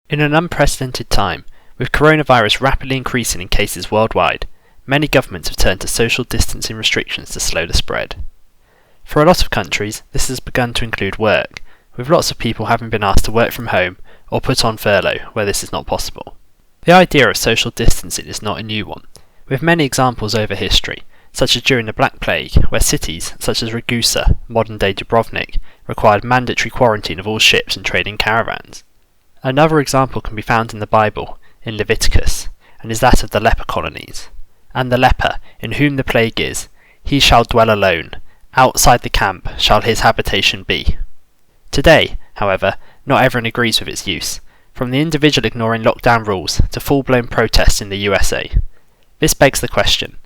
In an unprecedented time, with coronavirus rapidly increasing in cases worldwide, many governments have turned to social distancing restrictions to slow the spread. For a lot of countries, this has begun to include work, with lots of people having been asked to work from home or put on furlough where this is not possible. The idea of social distancing is not a new one, with many examples over history, such as during the Black Plague, where cities such as Ragusa, modern-day Dubrovnik, required mandatory quarantine of all ships and trading caravans. Another example can be found in the Bible, in Leviticus, and is that of the leper colonies. And the leper, in whom the plague is, he shall dwell alone, outside the camp shall his habitation be. Today, however, not everyone agrees with its use, from the individual ignoring lockdown rules to full-blown protests in the USA. This begs the question,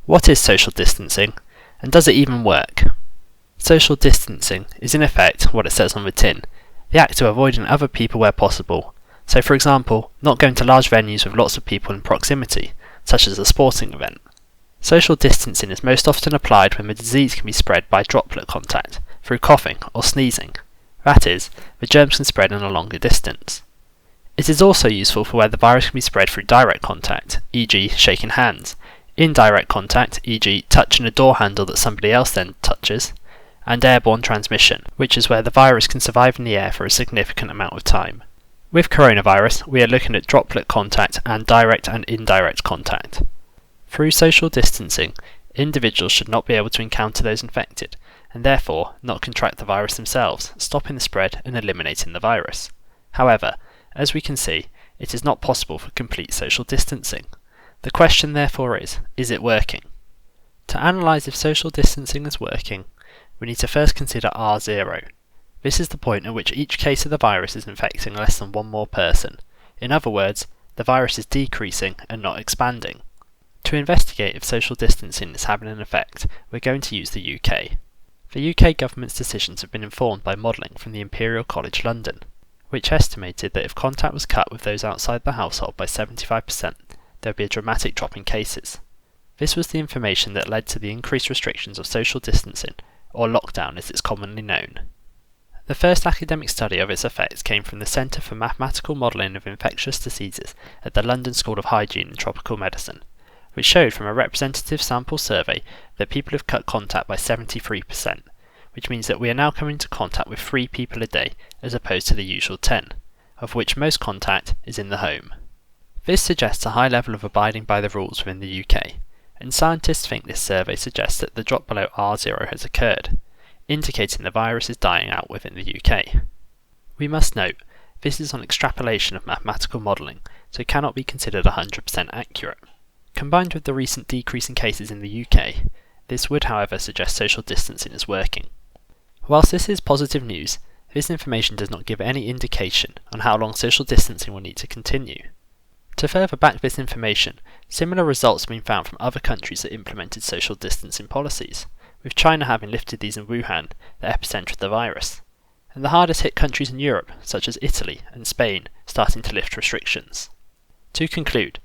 what is social distancing, and does it even work? Social distancing is in effect what it says on the tin, the act of avoiding other people where possible. So for example, not going to large venues with lots of people in proximity, such as a sporting event. Social distancing is most often applied when the disease can be spread by droplet contact, through coughing or sneezing. That is, the germs can spread in a longer distance. It is also useful for where the virus can be spread through direct contact, e.g. shaking hands, indirect contact, e.g. touching a door handle that somebody else then touches, and airborne transmission, which is where the virus can survive in the air for a significant amount of time. With coronavirus, we are looking at droplet contact and direct and indirect contact. Through social distancing, individuals should not be able to encounter those infected, and therefore not contract the virus themselves, stopping the spread and eliminating the virus. However, as we can see, it is not possible for complete social distancing. The question therefore is it working? To analyse if social distancing is working, we need to first consider R0. This is the point at which each case of the virus is infecting less than one more person. In other words, the virus is decreasing and not expanding. To investigate if social distancing is having an effect, we're going to use the UK. The UK government's decisions have been informed by modelling from the Imperial College London, which estimated that if contact was cut with those outside the household by 75%, there would be a dramatic drop in cases. This was the information that led to the increased restrictions of social distancing, or lockdown as it's commonly known. The first academic study of its effects came from the Centre for Mathematical Modelling of Infectious Diseases at the London School of Hygiene and Tropical Medicine, which showed from a representative sample survey that people have cut contact by 73%, which means that we are now coming into contact with 3 people a day as opposed to the usual 10, of which most contact is in the home. This suggests a high level of abiding by the rules within the UK, and scientists think this survey suggests that the drop below R0 has occurred, indicating the virus is dying out within the UK. We must note, this is an extrapolation of mathematical modelling, so it cannot be considered 100% accurate. Combined with the recent decrease in cases in the UK, this would however suggest social distancing is working. Whilst this is positive news, this information does not give any indication on how long social distancing will need to continue. To further back this information, similar results have been found from other countries that implemented social distancing policies, with China having lifted these in Wuhan, the epicentre of the virus, and the hardest hit countries in Europe, such as Italy and Spain, starting to lift restrictions. To conclude,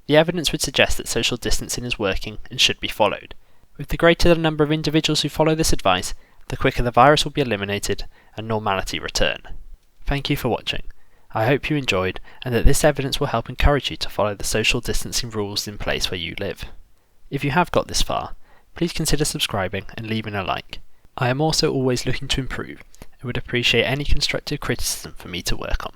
the evidence would suggest that social distancing is working and should be followed. With the greater the number of individuals who follow this advice, the quicker the virus will be eliminated and normality return. Thank you for watching. I hope you enjoyed and that this evidence will help encourage you to follow the social distancing rules in place where you live. If you have got this far, please consider subscribing and leaving a like. I am also always looking to improve and would appreciate any constructive criticism for me to work on.